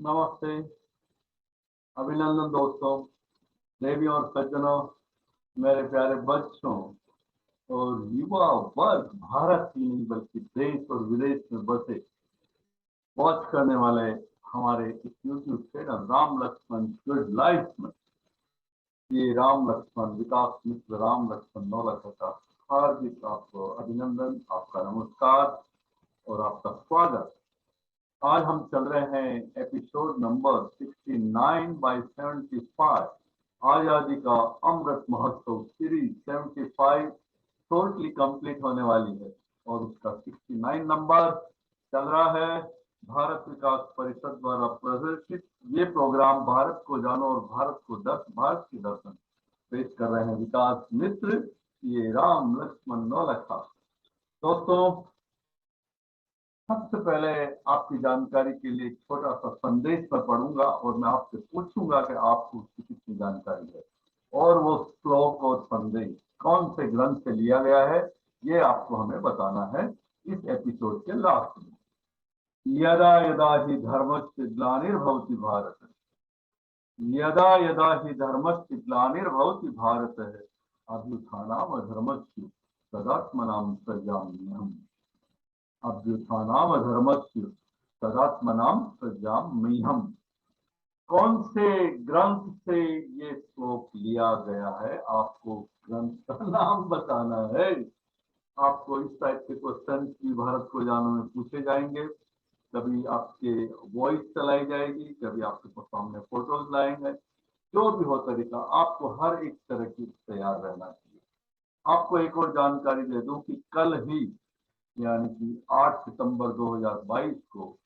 नमस्ते, अभिनंदन दोस्तों, देवी और सज्जनों, मेरे प्यारे बच्चों और युवा वर्ग, भारत ही नहीं बल्कि देश और विदेश में बसे वॉच करने वाले हमारे इस YouTube channel Ram Lakshman good life में ये राम लक्ष्मण विकास मित्र राम लक्ष्मण नौलखा का हार्दिक आपको अभिनंदन, आपका नमस्कार और आपका स्वागत। आज हम चल रहे हैं एपिसोड नंबर 69 बाई 75, आजादी का Amrit Mahotsav series 75 totally complete होने वाली है और उसका 69 नंबर चल रहा है। भारत विकास परिषद द्वारा प्रदर्शित ये प्रोग्राम भारत को जानो और भारत के दर्शन पेश कर रहे हैं विकास मित्र ये राम लक्ष्मण नौलखा। दोस्तों, सबसे पहले आपकी जानकारी के लिए एक छोटा सा संदेश मैं पढ़ूंगा और मैं आपसे पूछूंगा कि आपको उसकी कितनी जानकारी है और वो श्लोक और संदेश कौन से ग्रंथ से लिया गया है ये आपको हमें बताना है इस एपिसोड के लास्ट में। यदा यदा हि धर्मस्य ग्लानिर्भवति भारत, यदा यदा हि धर्मस्य ग्लानिर्भवति भारत अभ्युत्थानम् अधर्मस्य तदात्मनां सृजाम्यहम्, अभ्युत्थानम् अधर्मस्य तदात्मनां सृजाम्यहम्। कौन से ग्रंथ से ये श्लोक लिया गया है, आपको ग्रंथ का नाम बताना है। आपको इस टाइप के क्वेश्चन भी भारत को जानो में पूछे जाएंगे। कभी आपके वॉइस चलाई जाएगी, कभी आपके सामने फोटोज लाएंगे, जो भी हो तरीका, आपको हर एक तरह की तैयार रहना चाहिए। आपको एक और जानकारी दे दूं कि कल ही यानी कि 8 सितंबर 2022 को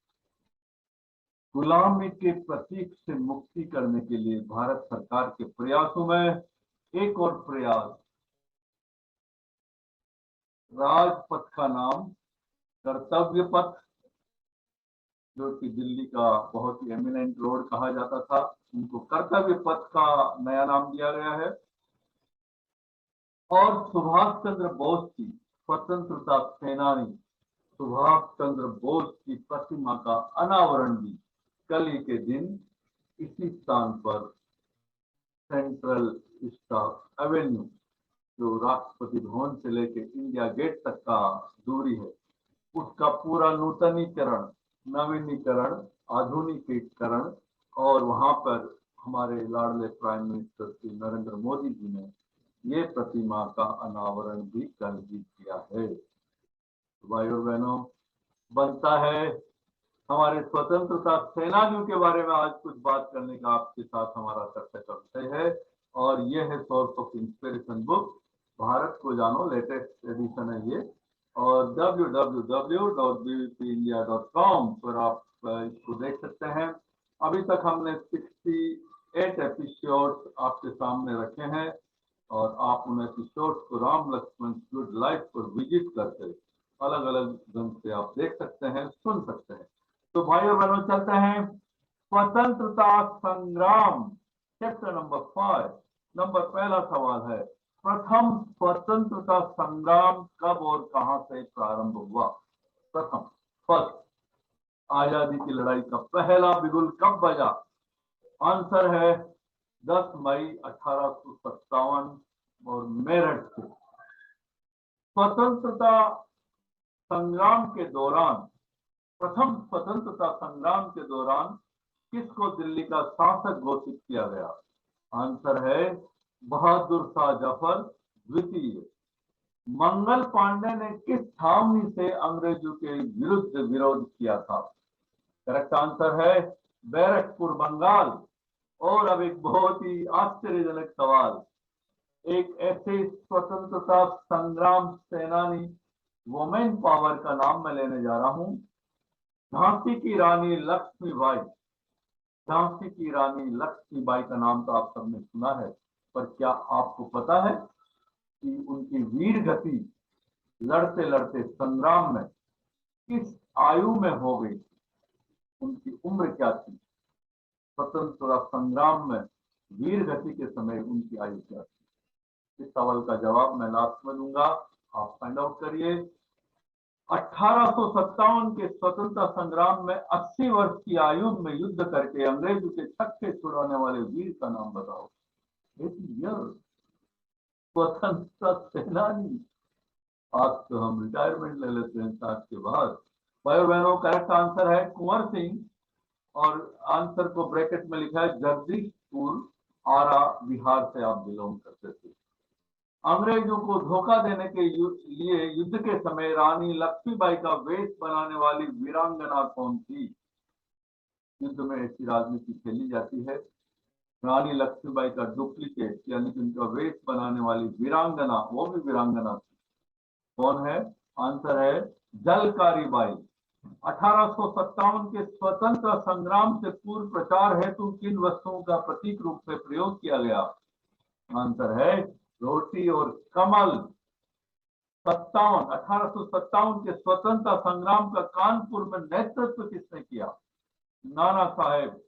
गुलामी के प्रतीक से मुक्ति करने के लिए भारत सरकार के प्रयासों में एक और प्रयास, राजपथ का नाम कर्तव्य पथ, जो कि दिल्ली का बहुत ही एमिनेंट रोड कहा जाता था, उनको कर्तव्य पथ का नया नाम दिया गया है। और सुभाष चंद्र बोस की स्वतंत्रता सेनानी सुभाष चंद्र बोस की प्रतिमा का अनावरण भी कल ही के दिन इसी स्थान पर सेंट्रल स्टाफ एवेन्यू, जो राष्ट्रपति भवन से लेकर इंडिया गेट तक का दूरी है, उसका पूरा नूतनीकरण, नवीनीकरण, आधुनिकीकरण और वहां पर हमारे लाडले प्राइम मिनिस्टर श्री नरेंद्र मोदी जी ने ये प्रतिमा का अनावरण भी कल ही किया है। भाई और बहनों, बनता है हमारे स्वतंत्रता सेनानियों के बारे में आज कुछ बात करने का आपके साथ हमारा चर्चा का विषय है और ये है source of inspiration book, Bharat को जानो लेटेस्ट एडिशन है ये, और www.bvpindia.com पर आप इसको देख सकते हैं। अभी तक हमने 68 एपिसोड आपके सामने रखे हैं और आप उन एपिसोड को राम लक्ष्मण गुड लाइफ पर विजिट करके अलग अलग ढंग से आप देख सकते हैं, सुन सकते हैं। तो भाइयों बहनों, चलते हैं स्वतंत्रता संग्राम चैप्टर नंबर 5। नंबर पहला सवाल है, प्रथम स्वतंत्रता संग्राम कब और कहां से प्रारंभ हुआ? प्रथम, फर्स्ट, आजादी की लड़ाई का पहला बिगुल कब बजा? आंसर है 10 मई 1857 और मेरठ से। स्वतंत्रता संग्राम के दौरान, प्रथम स्वतंत्रता संग्राम के दौरान किसको दिल्ली का शासक घोषित किया गया? आंसर है बहादुर शाह जफर द्वितीय। मंगल पांडे ने किस छावनी से अंग्रेजों के विरुद्ध विरोध किया था? करेक्ट आंसर है बैरकपुर, बंगाल। और अब एक बहुत ही आश्चर्यजनक सवाल, एक ऐसे स्वतंत्रता संग्राम सेनानी वुमेन पावर का नाम मैं लेने जा रहा हूं, झांसी की रानी लक्ष्मीबाई। झांसी की रानी लक्ष्मीबाई का नाम तो आप सबने सुना है, पर क्या आपको पता है कि उनकी वीर गति लड़ते लड़ते संग्राम में किस आयु में हो गई? उनकी उम्र क्या थी? स्वतंत्रता संग्राम में वीर गति के समय उनकी आयु क्या थी? इस सवाल का जवाब मैं लास्ट में दूंगा, आप फाइंड आउट करिए। 1857 के स्वतंत्रता संग्राम में 80 वर्ष की आयु में युद्ध करके अंग्रेजों के छक्के छुड़ाने वाले वीर का नाम बताओ। 80 ईयर, स्वतंत्रता सेनानी। आज तो हम रिटायरमेंट ले लेते हैं 60 के बाद। भाई बहनों, करेक्ट आंसर है कुंवर सिंह, और आंसर को ब्रैकेट में लिखा है जगदीशपुर, आरा, बिहार से आप बिलोंग करते थे। अंग्रेजों को धोखा देने के लिए युद्ध के समय रानी लक्ष्मीबाई का वेश बनाने वाली वीरांगना कौन थी? युद्ध में ऐसी राजनीति खेली जाती है। रानी लक्ष्मीबाई का डुप्लीकेट यानी कि उनका वेश बनाने वाली वीरांगना, वो भी वीरांगना थी। कौन है? आंसर है जलकारी बाई। 1857 के स्वतंत्र संग्राम से पूर्व प्रचार हेतु किन वस्तुओं का प्रतीक रूप में प्रयोग किया गया? आंसर है रोटी और कमल। 1857 के स्वतंत्रता संग्राम का कानपुर में नेतृत्व किसने किया? नाना साहेब।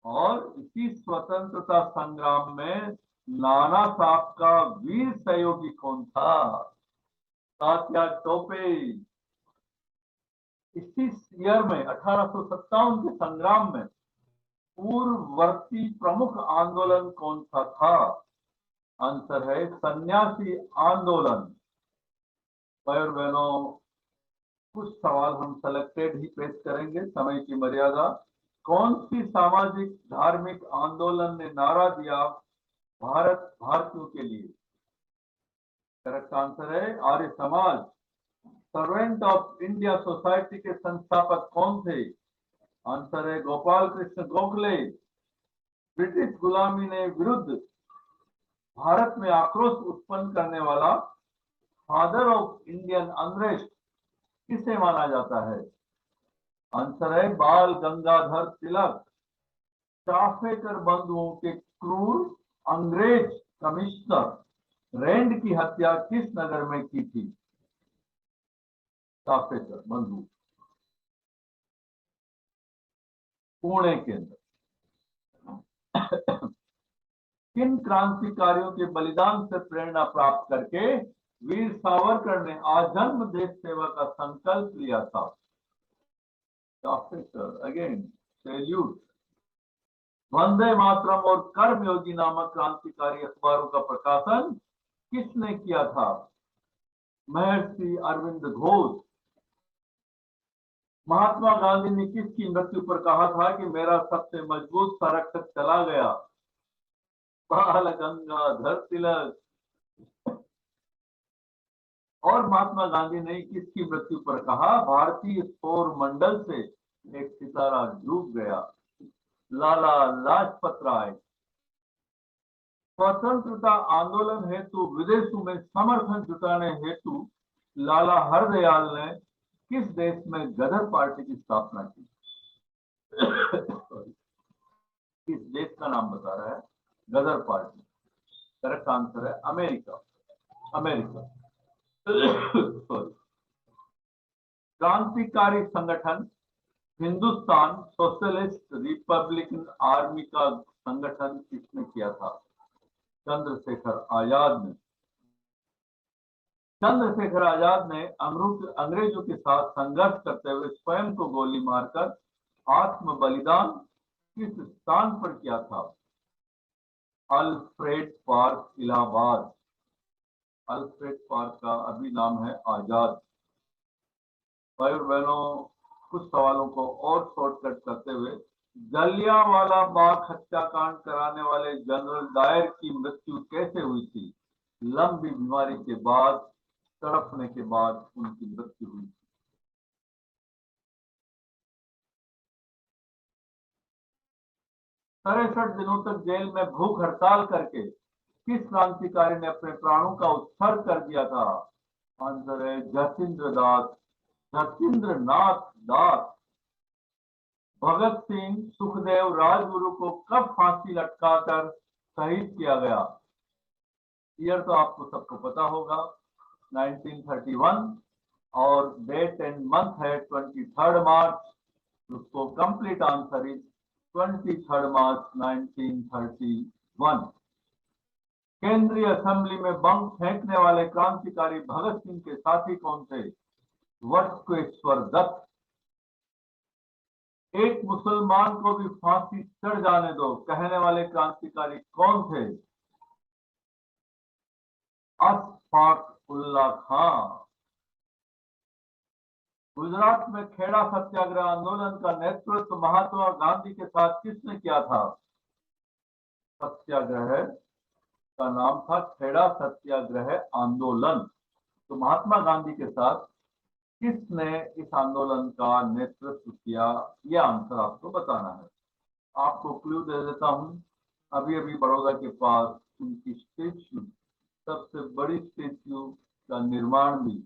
और इसी स्वतंत्रता संग्राम में नाना साहब का वीर सहयोगी कौन था? तात्या टोपे। इसी ईयर में 1857 के संग्राम में पूर्ववर्ती प्रमुख आंदोलन कौन सा था? आंसर है सन्यासी आंदोलन। भाई और बहनों, कुछ सवाल हम सेलेक्टेड ही पेश करेंगे, समय की मर्यादा। कौन सी सामाजिक धार्मिक आंदोलन ने नारा दिया भारत भारतीयों के लिए? करेक्ट आंसर है Arya Samaj. Servant of India society के संस्थापक कौन थे? आंसर है गोपाल कृष्ण गोखले। ब्रिटिश गुलामी ने विरुद्ध भारत में आक्रोश उत्पन्न करने वाला फादर ऑफ इंडियन अनरेस्ट किसे माना जाता है? आंसर है बाल गंगाधर तिलक। चाफेकर बंधुओं के क्रूर अंग्रेज कमिश्नर रैंड की हत्या किस नगर में की थी? चाफेकर बंधु पुणे के अंदर। किन क्रांतिकारियों के बलिदान से प्रेरणा प्राप्त करके वीर सावरकर ने आजन्म देश सेवा का संकल्प लिया था? Chapekar, again salute. वंदे मातरम और कर्मयोगी नामक क्रांतिकारी अखबारों का प्रकाशन किसने किया था? महर्षि अरविंद घोष। महात्मा गांधी ने किसकी मृत्यु पर कहा था कि मेरा सबसे मजबूत संरक्षक चला गया? बाल गंगाधर तिलक। और महात्मा गांधी ने किसकी मृत्यु पर कहा भारतीय सौर मंडल से एक सितारा डूब गया? लाला लाजपत राय। स्वतंत्रता आंदोलन हेतु विदेशों में समर्थन जुटाने हेतु लाला हरदयाल ने किस देश में गदर पार्टी की स्थापना की? किस देश का नाम बता रहा है गदर पार्टी? करेक्ट आंसर है अमेरिका। अमेरिका। क्रांतिकारी संगठन हिंदुस्तान सोशलिस्ट रिपब्लिकन आर्मी का संगठन किसने किया था? चंद्रशेखर आजाद ने। चंद्रशेखर आजाद ने अंग्रेजों के साथ संघर्ष करते हुए स्वयं को गोली मारकर आत्म बलिदान किस स्थान पर किया था? Alfred park, Allahabad. Alfred park का अभी नाम है आजाद। भाई और बहनों, कुछ सवालों को और शॉर्टकट करते हुए, जलियांवाला बाग हत्याकांड कराने वाले जनरल डायर की मृत्यु कैसे हुई थी? लंबी बीमारी के बाद, तड़पने के बाद उनकी मृत्यु हुई थी। 63 दिनों तक जेल में भूख हड़ताल करके किस क्रांतिकारी ने अपने प्राणों का उत्सर्ग कर दिया था? आंसर है जतीन्द्र दास, जतीन्द्र नाथ दास। भगत सिंह, सुखदेव, राजगुरु को कब फांसी लटकाकर शहीद किया गया? ईयर तो आपको सबको पता होगा, 1931, और डेट एंड मंथ है 23 मार्च। उसको कंप्लीट आंसर इज 23 मार्च 1931। केंद्रीय असेंबली में बम फेंकने वाले क्रांतिकारी भगत सिंह के साथी कौन थे? वर्ष को ईश्वर दत्त, एक मुसलमान को भी फांसी चढ़ जाने दो, कहने वाले क्रांतिकारी कौन थे? अशफाक उल्ला खां। गुजरात में खेड़ा सत्याग्रह आंदोलन का नेतृत्व महात्मा गांधी के साथ किसने किया था? सत्याग्रह का नाम था खेड़ा सत्याग्रह आंदोलन। तो महात्मा गांधी के साथ किसने इस आंदोलन का नेतृत्व किया? यह आंसर आपको बताना है। आपको क्लू दे देता हूं। अभी अभी बड़ौदा के पास उनकी स्टेच्यू, सबसे बड़ी स्टेच्यू का निर्माण भी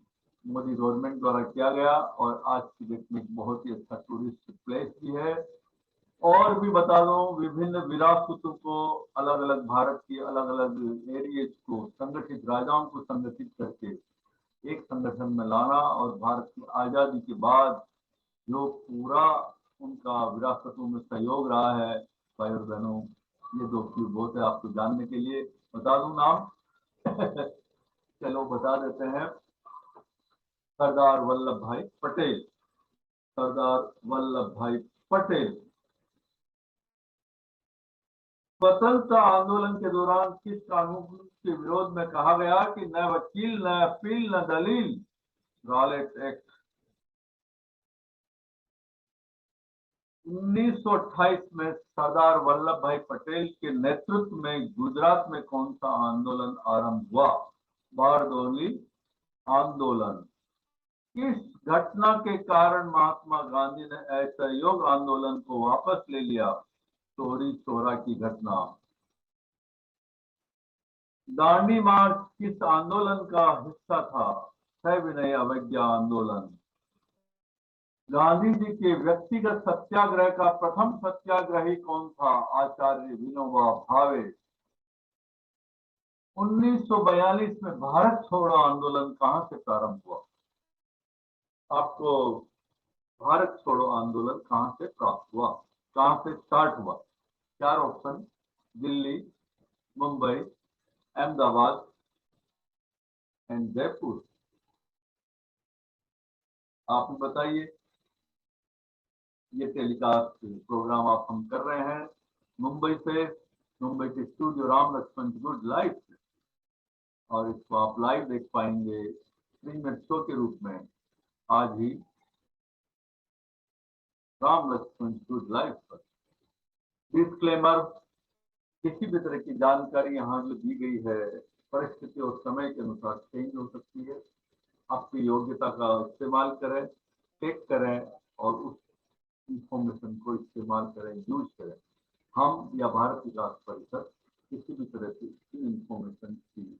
मोदी गवर्नमेंट द्वारा किया गया और आज की डेट में बहुत ही अच्छा टूरिस्ट प्लेस भी है। और भी बता दूं, विभिन्न विरासतों को, अलग अलग भारत की अलग अलग एरियाज को, संगठित राजाओं को संगठित करके एक संगठन में लाना और भारत की आजादी के बाद जो पूरा उनका विरासतों में सहयोग रहा है, भाई और बहनों, ये दो क्लू बहुत है आपको जानने के लिए। बता दूं नाम? चलो बता देते हैं। सरदार वल्लभ भाई पटेल। सरदार वल्लभ भाई पटेल। स्वतंत्रता आंदोलन के दौरान किस कानून के विरोध में कहा गया कि न वकील, न अपील, न दलील? Rowlatt act. 1928 में सरदार वल्लभ भाई पटेल के नेतृत्व में गुजरात में कौन सा आंदोलन आरंभ हुआ? बारडोली आंदोलन। किस घटना के कारण महात्मा गांधी ने असहयोग आंदोलन को वापस ले लिया? चोरी चोरा की घटना। दांडी मार्च किस आंदोलन का हिस्सा था? सविनय अवज्ञा आंदोलन। गांधी जी के व्यक्तिगत सत्याग्रह का प्रथम सत्याग्रही कौन था? आचार्य विनोबा भावे। 1942 में भारत छोड़ो आंदोलन कहां से प्रारंभ हुआ? आपको भारत छोड़ो आंदोलन कहां से प्राप्त हुआ, कहां से स्टार्ट हुआ? चार ऑप्शन: दिल्ली, मुंबई, अहमदाबाद एंड जयपुर। आप बताइए। ये टेलीकास्ट प्रोग्राम आप हम कर रहे हैं मुंबई से, मुंबई के studio Ram Lakshman good live, और इसको आप लाइव देख पाएंगे 3 मिनट शो के रूप में आज ही राम लक्ष्मण गुड लाइव पर। डिस्क्लेमर: किसी भी तरह की जानकारी यहाँ जो दी गई है परिस्थिति और समय के अनुसार चेंज हो सकती है। आपकी योग्यता का इस्तेमाल करें, टेक करें और उस इंफॉर्मेशन को इस्तेमाल करें, यूज करें। हम या भारत विकास परिषद किसी भी तरह की इंफॉर्मेशन की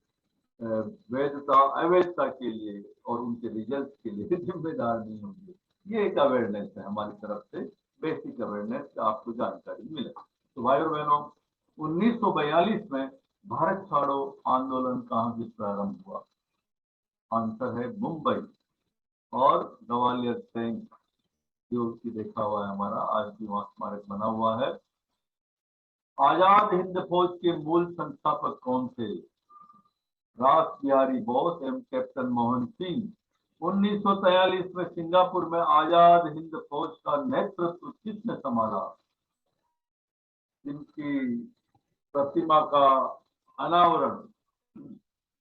वैधता अवैधता के लिए और उनके रिजल्ट के लिए जिम्मेदार नहीं होंगे। ये एक अवेयरनेस है हमारी तरफ से, बेसिक अवेयरनेस, आपको जानकारी मिले। तो भाई और बहनों, 1942 में भारत छोड़ो आंदोलन कहां से प्रारंभ हुआ? आंसर है मुंबई और ग्वालियर टैंक जो कि देखा हुआ है हमारा, आज भी वहां स्मारक बना हुआ है। आजाद हिंद फौज के मूल संस्थापक कौन थे? रास बिहारी बोस एवं कैप्टन मोहन सिंह। 1943 में सिंगापुर में आजाद हिंद फौज का नेतृत्व किसने संभाला? जिनकी प्रतिमा का अनावरण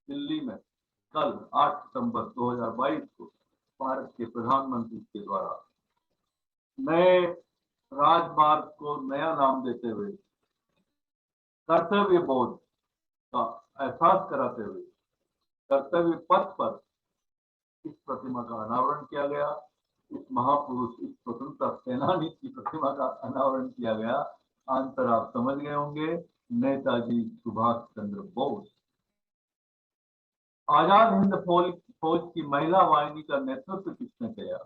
दिल्ली में कल 8 सितंबर 2022 को भारत के प्रधानमंत्री के द्वारा नए राजमार्ग को नया नाम देते हुए, कर्तव्य बोध का एहसास कराते हुए कर्तव्य पथ पर इस प्रतिमा का अनावरण किया गया। इस महापुरुष, इस स्वतंत्रता सेनानी की प्रतिमा का अनावरण किया गया। आंसर आप समझ गए होंगे, नेताजी सुभाष चंद्र बोस। आजाद हिंद फौज की महिला वाहिनी का नेतृत्व किसने किया?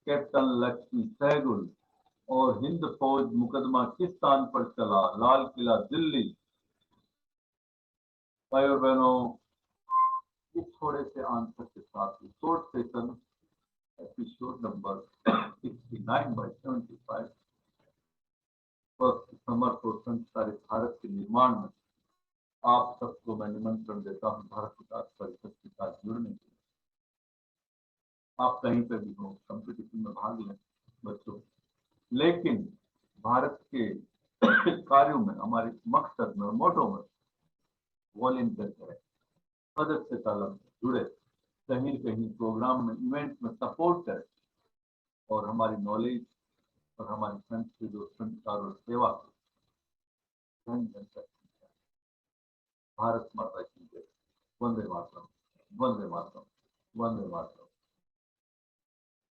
कैप्टन लक्ष्मी सहगल। और हिंद फौज मुकदमा किस स्थान पर चला? लाल किला दिल्ली। भाई और बहनों, इस थोड़े से आंसर के साथ शॉर्ट सेशन एपिसोड नंबर 69/75 समर्थ और संस्कारित भारत के निर्माण में आप सबको मैं निमंत्रण देता हूं भारत विकास परिषद के साथ जुड़ने के लिए। आप कहीं पे भी हो, कंपटीशन में भाग लें बच्चों, लेकिन भारत के कार्यों में, हमारे मकसद में और मोटो में वॉलेंटियर करें, सदस्यता जुड़े, कहीं कहीं प्रोग्राम में, इवेंट में सपोर्ट करें, और हमारी नॉलेज और हमारी संस्कृति और संस्कार और सेवा जन जन तक पहुंचाएं। भारत माता की जय। वंदे मातरम, वंदे मातरम, वंदे मातरम।